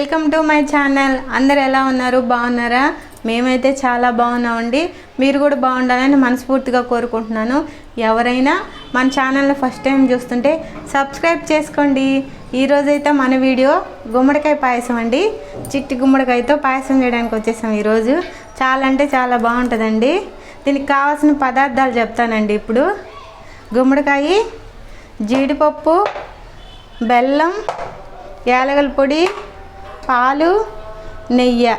Welcome to my channel. అందరు ఎలా ఉన్నారు? బాగున్నారా? మేమైతే చాలా బాగున్నామండి. మీరు కూడా బాగుండాలని మనస్ఫూర్తిగా కోరుకుంటున్నాను. ఎవరైనా మన ఛానల్ని ఫస్ట్ టైం చూస్తుంటే సబ్స్క్రైబ్ చేసుకోండి. ఈరోజైతే మన వీడియో గుమ్మడికాయ పాయసం అండి. చిట్టి గుమ్మడికాయతో పాయసం చేయడానికి వచ్చేసాం ఈరోజు. చాలా అంటే చాలా బాగుంటుందండి. దీనికి కావాల్సిన పదార్థాలు చెప్తానండి. ఇప్పుడు గుమ్మడికాయ, జీడిపప్పు, బెల్లం, యాలకుల పొడి, పాలు, నెయ్యి.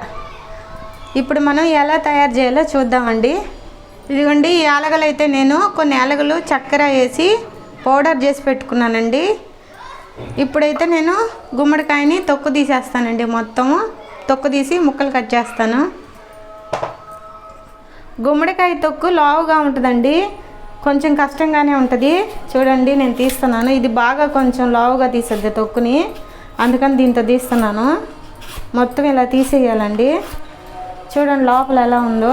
ఇప్పుడు మనం ఎలా తయారు చేయాలో చూద్దామండి. ఇదిగోండి యాలకులు అయితే నేను కొన్ని యాలకులు చక్కెర వేసి పౌడర్ చేసి పెట్టుకున్నానండి. ఇప్పుడైతే నేను గుమ్మడికాయని తొక్కు తీసేస్తానండి. మొత్తము తొక్కు తీసి ముక్కలు కట్ చేస్తాను. గుమ్మడికాయ తొక్కు లావుగా ఉంటుందండి, కొంచెం కష్టంగానే ఉంటుంది. చూడండి నేను తీస్తున్నాను. ఇది బాగా కొంచెం లావుగా తీసేది తొక్కుని, అందుకని దీంతో తీస్తున్నాను. మొత్తం ఇలా తీసేయాలండి. చూడండి లోపల ఎలా ఉందో.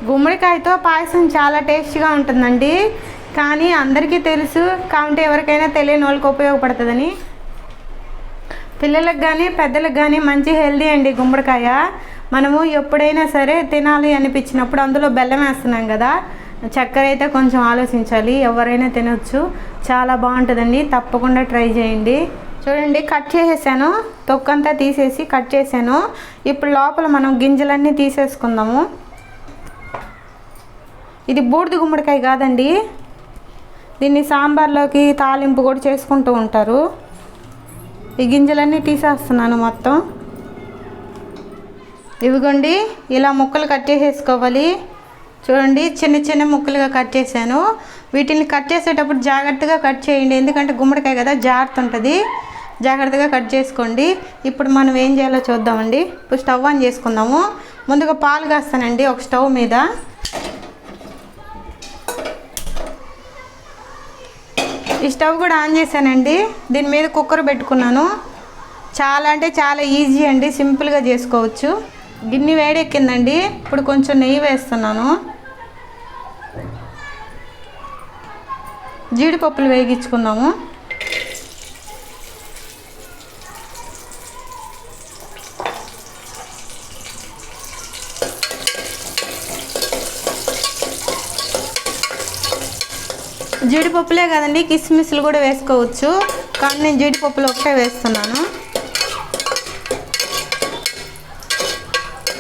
గుమ్మడికాయతో పాయసం చాలా టేస్ట్గా ఉంటుందండి. కానీ అందరికీ తెలుసు కాబట్టి ఎవరికైనా తెలియని వాళ్ళకి ఉపయోగపడుతుందని. పిల్లలకు కానీ పెద్దలకు కానీ మంచి హెల్దీ అండి గుమ్మడికాయ. మనము ఎప్పుడైనా సరే తినాలి అనిపించినప్పుడు అందులో బెల్లం వేస్తున్నాం కదా, చక్కెర అయితే కొంచెం ఆలోచించాలి. ఎవరైనా తినొచ్చు, చాలా బాగుంటుందండి. తప్పకుండా ట్రై చేయండి. చూడండి కట్ చేసేసాను, తొక్కంతా తీసేసి కట్ చేసాను. ఇప్పుడు లోపల మనం గింజలన్నీ తీసేసుకుందాము. ఇది బూడిద గుమ్మడికాయ కాదండి, దీన్ని సాంబార్లోకి తాలింపు కూడా చేసుకుంటూ ఉంటారు. ఈ గింజలన్నీ తీసేస్తున్నాను మొత్తం. ఇవిగోండి ఇలా ముక్కలు కట్ చేసేసుకోవాలి. చూడండి చిన్న చిన్న ముక్కలుగా కట్ చేశాను. వీటిని కట్ చేసేటప్పుడు జాగ్రత్తగా కట్ చేయండి, ఎందుకంటే గుమ్మడికాయ కదా జారుతుంటుంది. జాగ్రత్తగా కట్ చేసుకోండి. ఇప్పుడు మనం ఏం చేయాలో చూద్దామండి. ఇప్పుడు స్టవ్ ఆన్ చేసుకుందాము. ముందుగా పాలు కాస్తానండి ఒక స్టవ్ మీద. ఈ స్టవ్ కూడా ఆన్ చేశానండి. దీని మీద కుక్కర్ పెట్టుకున్నాను. చాలా అంటే చాలా ఈజీ అండి, సింపుల్గా చేసుకోవచ్చు. గిన్నె వేడెక్కిందండి. ఇప్పుడు కొంచెం నెయ్యి వేస్తున్నాను. జీడిపప్పులు వేగించుకుందాము. జీడిపప్పులే కదండి, కిస్మిస్లు కూడా వేసుకోవచ్చు, కానీ నేను జీడిపప్పులు ఒకటే వేస్తున్నాను.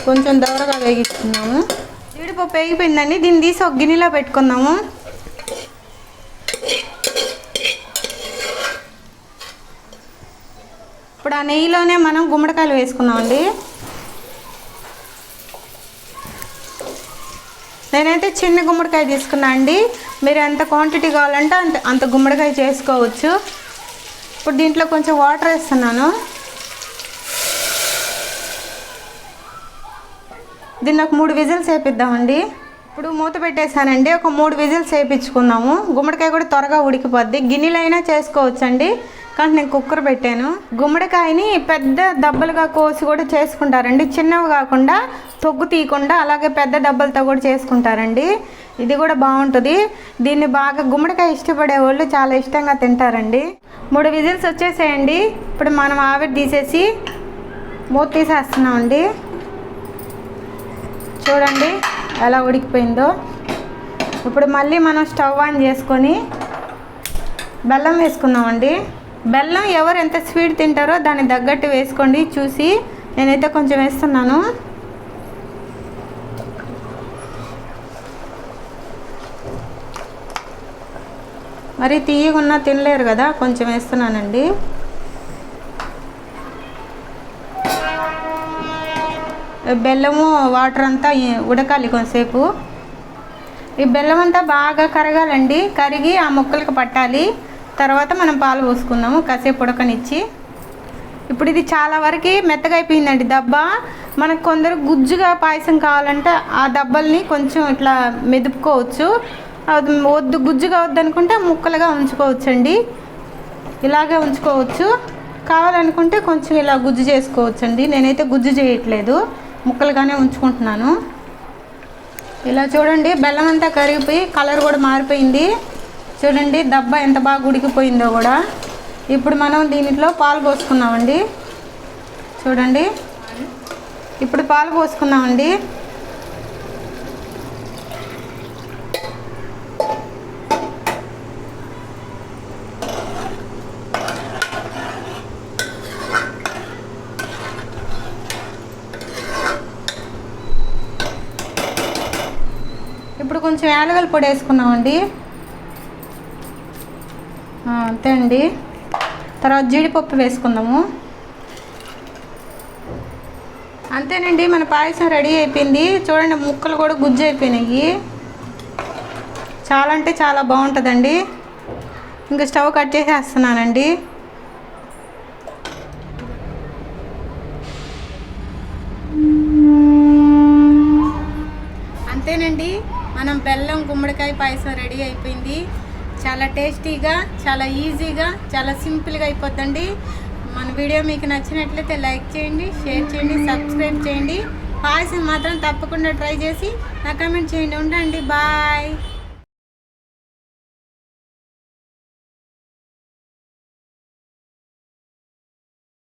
కొంచెం దూరగా వేగిస్తున్నాము. జీడిపప్పు వేగిపోయిందండి. దీన్ని తీసి ఒక గిన్నెలో పెట్టుకుందాము. ఇప్పుడు ఆ నెయ్యిలోనే మనం గుమ్మడికాయలు వేసుకుందామండి. నేనైతే చిన్న గుమ్మడికాయ తీసుకున్నా అండి. మీరు ఎంత క్వాంటిటీ కావాలంటే అంత గుమ్మడికాయ చేసుకోవచ్చు. ఇప్పుడు దీంట్లో కొంచెం వాటర్ వేస్తున్నాను. దీన్ని ఒక 3 విజిల్స్ వేపిద్దామండి. ఇప్పుడు మూత పెట్టేశానండి. ఒక 3 విజిల్స్ వేయించుకుందాము. గుమ్మడికాయ కూడా త్వరగా ఉడికిపోద్ది. గిన్నెలో అయినా చేసుకోవచ్చండి, కానీ నేను కుక్కర్ పెట్టాను. గుమ్మడికాయని పెద్ద దబ్బలుగా కోసి కూడా చేసుకుంటారండి, చిన్నవి కాకుండా తొగ్గు తీయకుండా అలాగే పెద్ద దబ్బలతో కూడా చేసుకుంటారండి. ఇది కూడా బాగుంటుంది. దీన్ని బాగా గుమ్మడికాయ ఇష్టపడే వాళ్ళు చాలా ఇష్టంగా తింటారండి. 3 విజిల్స్ వచ్చేసేయండి. ఇప్పుడు మనం ఆవిరి తీసేసి మూత తీసేస్తున్నామండి. చూడండి ఎలా ఉడికిపోయిందో. ఇప్పుడు మళ్ళీ మనం స్టవ్ ఆన్ చేసుకొని బెల్లం వేసుకుందామండి. బెల్లం ఎవరు ఎంత స్వీట్ తింటారో దాన్ని తగ్గట్టు వేసుకోండి చూసి. నేనైతే కొంచెం వేస్తున్నాను. మరి తీయగున్నా తినలేరు కదా, కొంచెం వేస్తున్నానండి. బెల్లము వాటర్ అంతా ఉడకాలి కొంతసేపు. ఈ బెల్లం అంతా బాగా కరగాలండి. కరిగి ఆ ముక్కలకు పట్టాలి. తర్వాత మనం పాలు పోసుకుందాము కాసేపు ఉడకనిచ్చి. ఇప్పుడు ఇది చాలా వరకు మెత్తగా అయిపోయిందండి దబ్బ. మనకు కొందరు గుజ్జుగా పాయసం కావాలంటే ఆ దబ్బల్ని కొంచెం ఇట్లా మెదుపుకోవచ్చు. వద్దు గుజ్జుగా వద్దనుకుంటే ముక్కలుగా ఉంచుకోవచ్చండి, ఇలాగే ఉంచుకోవచ్చు. కావాలనుకుంటే కొంచెం ఇలా గుజ్జు చేసుకోవచ్చండి. నేనైతే గుజ్జు చేయట్లేదు, ముక్కలుగానే ఉంచుకుంటున్నాను. ఇలా చూడండి బెల్లం అంతా కరిగిపోయి కలర్ కూడా మారిపోయింది. చూడండి దబ్బ ఎంత బాగా ఉడికిపోయిందో కూడా. ఇప్పుడు మనం దీనిలో పాలు పోసుకున్నామండి. చూడండి. ఇప్పుడు పాలు పోసుకుందామండి. ఇప్పుడు కొంచెం యాలగల పొడి వేసుకున్నామండి. అంతే అండి. తర్వాత జీడిపప్పు వేసుకుందాము. అంతేనండి, మన పాయసం రెడీ అయిపోయింది. చూడండి, ముక్కలు కూడా గుజ్జు అయిపోయినాయి. చాలా అంటే చాలా బాగుంటుందండి. ఇంకా స్టవ్ కట్ చేసేస్తున్నానండి. అంతేనండి, మనం బెల్లం గుమ్మడికాయ పాయసం రెడీ అయిపోయింది. చాలా టేస్టీగా, చాలా ఈజీగా, చాలా సింపుల్గా అయిపోద్దండి. మన వీడియో మీకు నచ్చినట్లయితే లైక్ చేయండి, షేర్ చేయండి, సబ్స్క్రైబ్ చేయండి. పాయసం మాత్రం తప్పకుండా ట్రై చేసి నా కామెంట్ చేయండి. ఉండండి, బాయ్.